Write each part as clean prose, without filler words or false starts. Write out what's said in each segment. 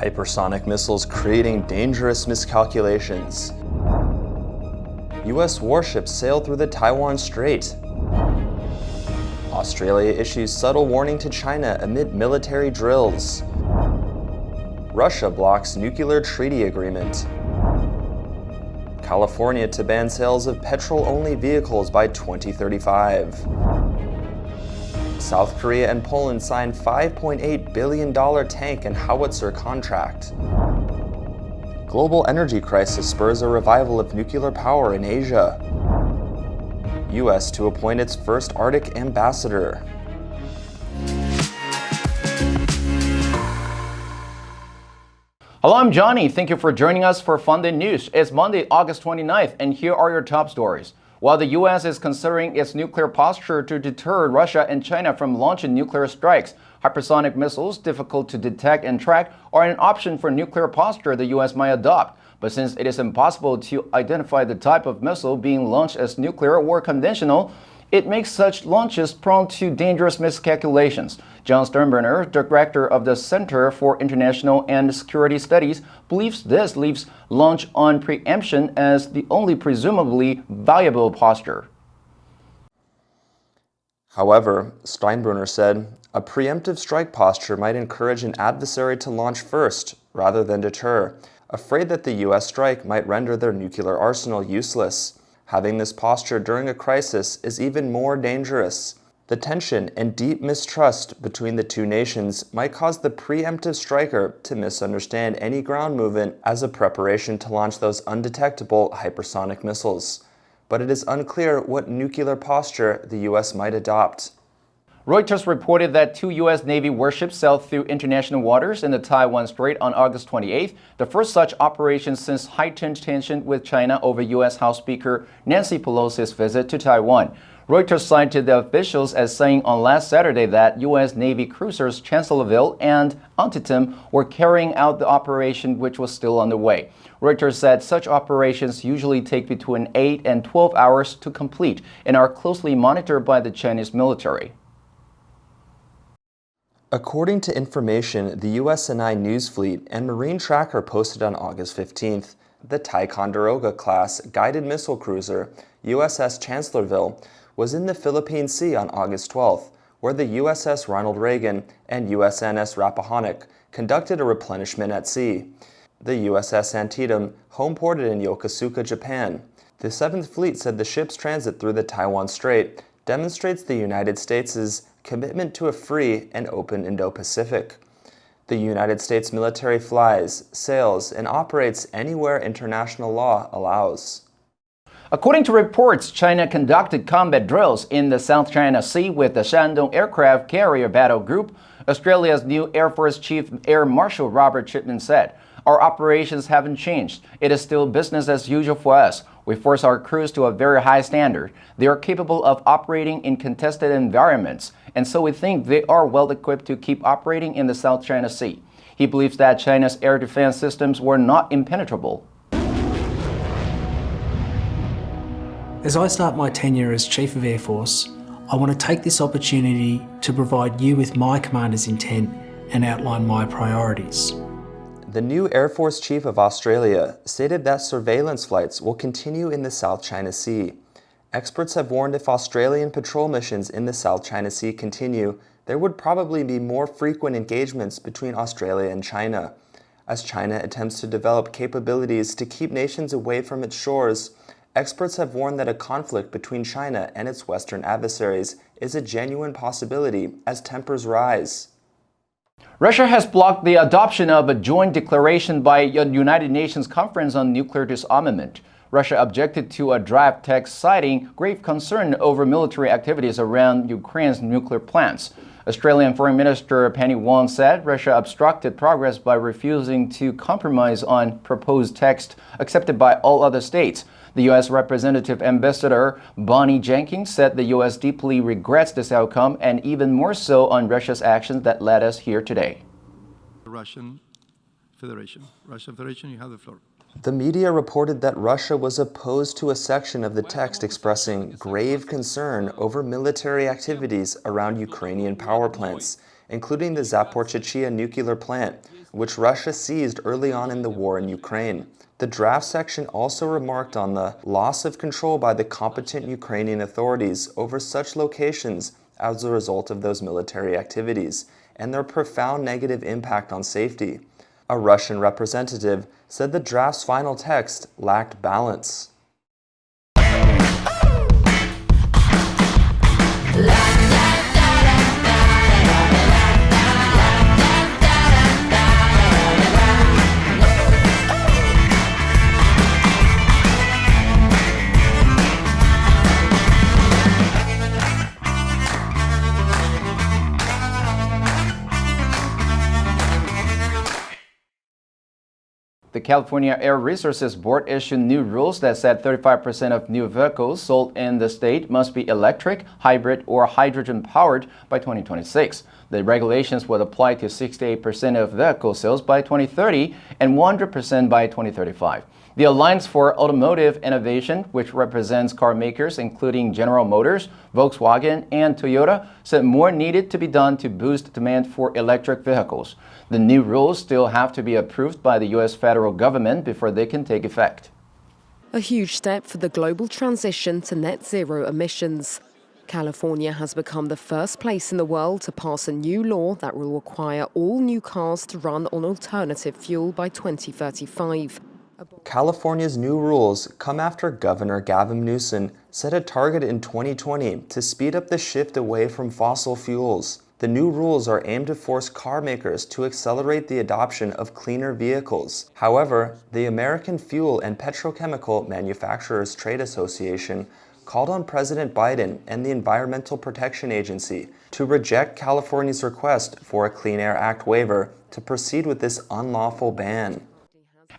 Hypersonic missiles creating dangerous miscalculations. U.S. warships sail through the Taiwan Strait. Australia issues subtle warning to China amid military drills. Russia blocks nuclear treaty agreement. California to ban sales of petrol-only vehicles by 2035. South Korea and Poland sign $5.8 billion tank and Howitzer contract. Global energy crisis spurs a revival of nuclear power in Asia. U.S. to appoint its first Arctic ambassador. Hello, I'm Johnny. Thank you for joining us for FUNDAY News. It's Monday, August 29th, and here are your top stories. While the U.S. is considering its nuclear posture to deter Russia and China from launching nuclear strikes, hypersonic missiles, difficult to detect and track, are an option for nuclear posture the U.S. might adopt. But since it is impossible to identify the type of missile being launched as nuclear or conventional, it makes such launches prone to dangerous miscalculations. John Sternberner, director of the Center for International and Security Studies, believes this leaves launch on preemption as the only presumably viable posture. However, Steinbruner said, a preemptive strike posture might encourage an adversary to launch first, rather than deter, afraid that the U.S. strike might render their nuclear arsenal useless. Having this posture during a crisis is even more dangerous. The tension and deep mistrust between the two nations might cause the preemptive striker to misunderstand any ground movement as a preparation to launch those undetectable hypersonic missiles. But it is unclear what nuclear posture the U.S. might adopt. Reuters reported that 2 U.S. Navy warships sailed through international waters in the Taiwan Strait on August 28th, the first such operation since heightened tension with China over U.S. House Speaker Nancy Pelosi's visit to Taiwan. Reuters cited the officials as saying on last Saturday that U.S. Navy cruisers Chancellorsville and Antietam were carrying out the operation, which was still underway. Reuters said such operations usually take between 8 and 12 hours to complete and are closely monitored by the Chinese military. According to information the USNI News Fleet and Marine Tracker posted on August 15th, the Ticonderoga class guided missile cruiser USS Chancellorsville was in the Philippine Sea on August 12th, where the USS Ronald Reagan and USNS Rappahannock conducted a replenishment at sea. The USS Antietam homeported in Yokosuka, Japan. The 7th Fleet said the ship's transit through the Taiwan Strait demonstrates the United States' commitment to a free and open Indo-Pacific. The United States military flies, sails, and operates anywhere international law allows. According to reports, China conducted combat drills in the South China Sea with the Shandong Aircraft Carrier Battle Group, Australia's new Air Force Chief Air Marshal Robert Chipman said. Our operations haven't changed. It is still business as usual for us. We force our crews to a very high standard. They are capable of operating in contested environments, and so we think they are well equipped to keep operating in the South China Sea. He believes that China's air defense systems were not impenetrable. As I start my tenure as Chief of Air Force, I want to take this opportunity to provide you with my commander's intent and outline my priorities. The new Air Force Chief of Australia stated that surveillance flights will continue in the South China Sea. Experts have warned if Australian patrol missions in the South China Sea continue, there would probably be more frequent engagements between Australia and China. As China attempts to develop capabilities to keep nations away from its shores, experts have warned that a conflict between China and its Western adversaries is a genuine possibility as tempers rise. Russia has blocked the adoption of a joint declaration by a United Nations Conference on Nuclear Disarmament. Russia objected to a draft text citing grave concern over military activities around Ukraine's nuclear plants. Australian Foreign Minister Penny Wong said Russia obstructed progress by refusing to compromise on proposed text accepted by all other states. The U.S. Representative Ambassador Bonnie Jenkins said the U.S. deeply regrets this outcome and even more so on Russia's actions that led us here today. Russian Federation, you have the floor. The media reported that Russia was opposed to a section of the text expressing grave concern over military activities around Ukrainian power plants, including the Zaporizhzhia nuclear plant, which Russia seized early on in the war in Ukraine. The draft section also remarked on the loss of control by the competent Ukrainian authorities over such locations as a result of those military activities, and their profound negative impact on safety. A Russian representative said the draft's final text lacked balance. The California Air Resources Board issued new rules that said 35% of new vehicles sold in the state must be electric, hybrid, or hydrogen-powered by 2026. The regulations would apply to 68% of vehicle sales by 2030 and 100% by 2035. The Alliance for Automotive Innovation, which represents car makers including General Motors, Volkswagen, and Toyota, said more needed to be done to boost demand for electric vehicles. The new rules still have to be approved by the U.S. federal government before they can take effect. A huge step for the global transition to net zero emissions. California has become the first place in the world to pass a new law that will require all new cars to run on alternative fuel by 2035. California's new rules come after Governor Gavin Newsom set a target in 2020 to speed up the shift away from fossil fuels. The new rules are aimed to force car makers to accelerate the adoption of cleaner vehicles. However, the American Fuel and Petrochemical Manufacturers Trade Association called on President Biden and the Environmental Protection Agency to reject California's request for a Clean Air Act waiver to proceed with this unlawful ban.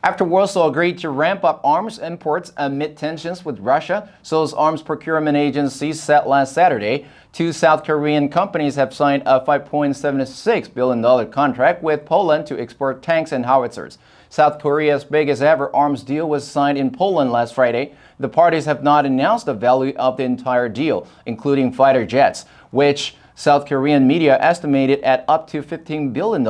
After Warsaw agreed to ramp up arms imports amid tensions with Russia, Seoul's arms procurement agency said last Saturday, two South Korean companies have signed a $5.76 billion contract with Poland to export tanks and howitzers. South Korea's biggest ever arms deal was signed in Poland last Friday. The parties have not announced the value of the entire deal, including fighter jets, which South Korean media estimated at up to $15 billion.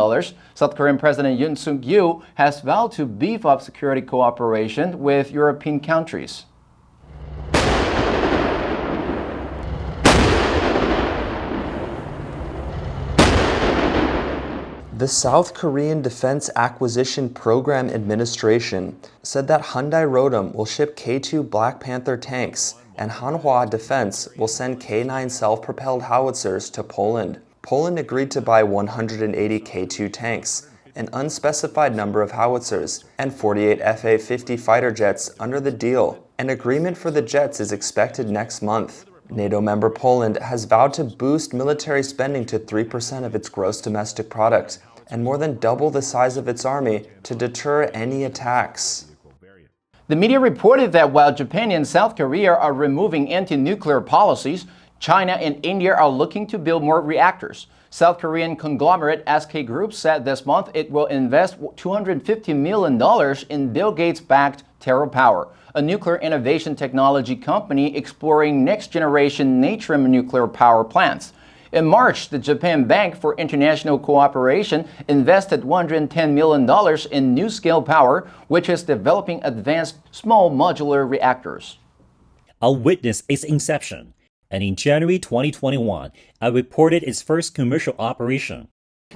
South Korean President Yoon Suk-yeol has vowed to beef up security cooperation with European countries. The South Korean Defense Acquisition Program Administration said that Hyundai Rotem will ship K2 Black Panther tanks, and Hanwha Defense will send K9 self-propelled howitzers to Poland. Poland agreed to buy 180 K2 tanks, an unspecified number of howitzers, and 48 FA-50 fighter jets under the deal. An agreement for the jets is expected next month. NATO member Poland has vowed to boost military spending to 3% of its gross domestic product, and more than double the size of its army to deter any attacks. The media reported that while Japan and South Korea are removing anti-nuclear policies, China and India are looking to build more reactors. South Korean conglomerate SK Group said this month it will invest $250 million in Bill Gates-backed TerraPower, a nuclear innovation technology company exploring next-generation natrium nuclear power plants. In March, the Japan Bank for International Cooperation invested $110 million in NuScale Power, which is developing advanced small modular reactors. I witnessed its inception, and in January 2021, I reported its first commercial operation.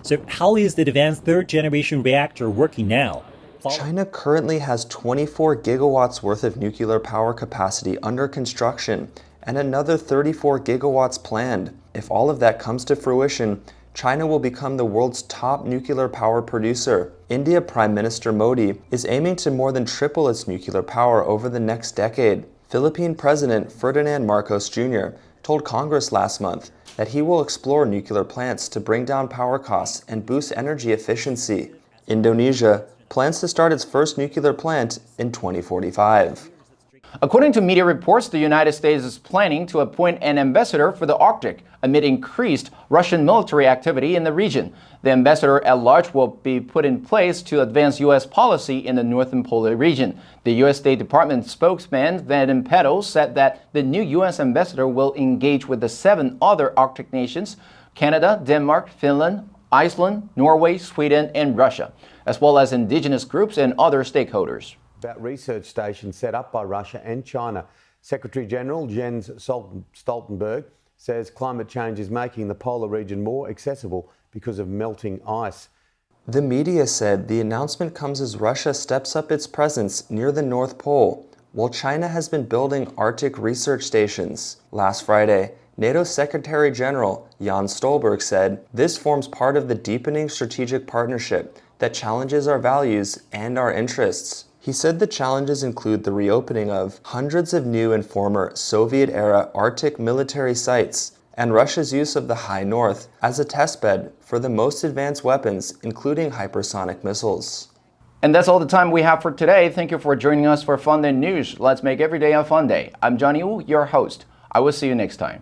So how is the advanced third-generation reactor working now? China currently has 24 gigawatts worth of nuclear power capacity under construction and another 34 gigawatts planned. If all of that comes to fruition, China will become the world's top nuclear power producer. India Prime Minister Modi is aiming to more than triple its nuclear power over the next decade. Philippine President Ferdinand Marcos Jr. told Congress last month that he will explore nuclear plants to bring down power costs and boost energy efficiency. Indonesia plans to start its first nuclear plant in 2045. According to media reports, the United States is planning to appoint an ambassador for the Arctic amid increased Russian military activity in the region. The ambassador at large will be put in place to advance U.S. policy in the northern polar region. The U.S. State Department spokesman Vadim Peto said that the new U.S. ambassador will engage with the 7 other Arctic nations: Canada, Denmark, Finland, Iceland, Norway, Sweden, and Russia, as well as indigenous groups and other stakeholders. About research stations set up by Russia and China. Secretary General Jens Stoltenberg says climate change is making the polar region more accessible because of melting ice. The media said the announcement comes as Russia steps up its presence near the North Pole, while China has been building Arctic research stations. Last Friday, NATO Secretary General Jens Stoltenberg said this forms part of the deepening strategic partnership that challenges our values and our interests. He said the challenges include the reopening of hundreds of new and former Soviet-era Arctic military sites and Russia's use of the high north as a testbed for the most advanced weapons, including hypersonic missiles. And that's all the time we have for today. Thank you for joining us for FUNDAY News. Let's make every day a fun day. I'm Johnny Wu, your host. I will see you next time.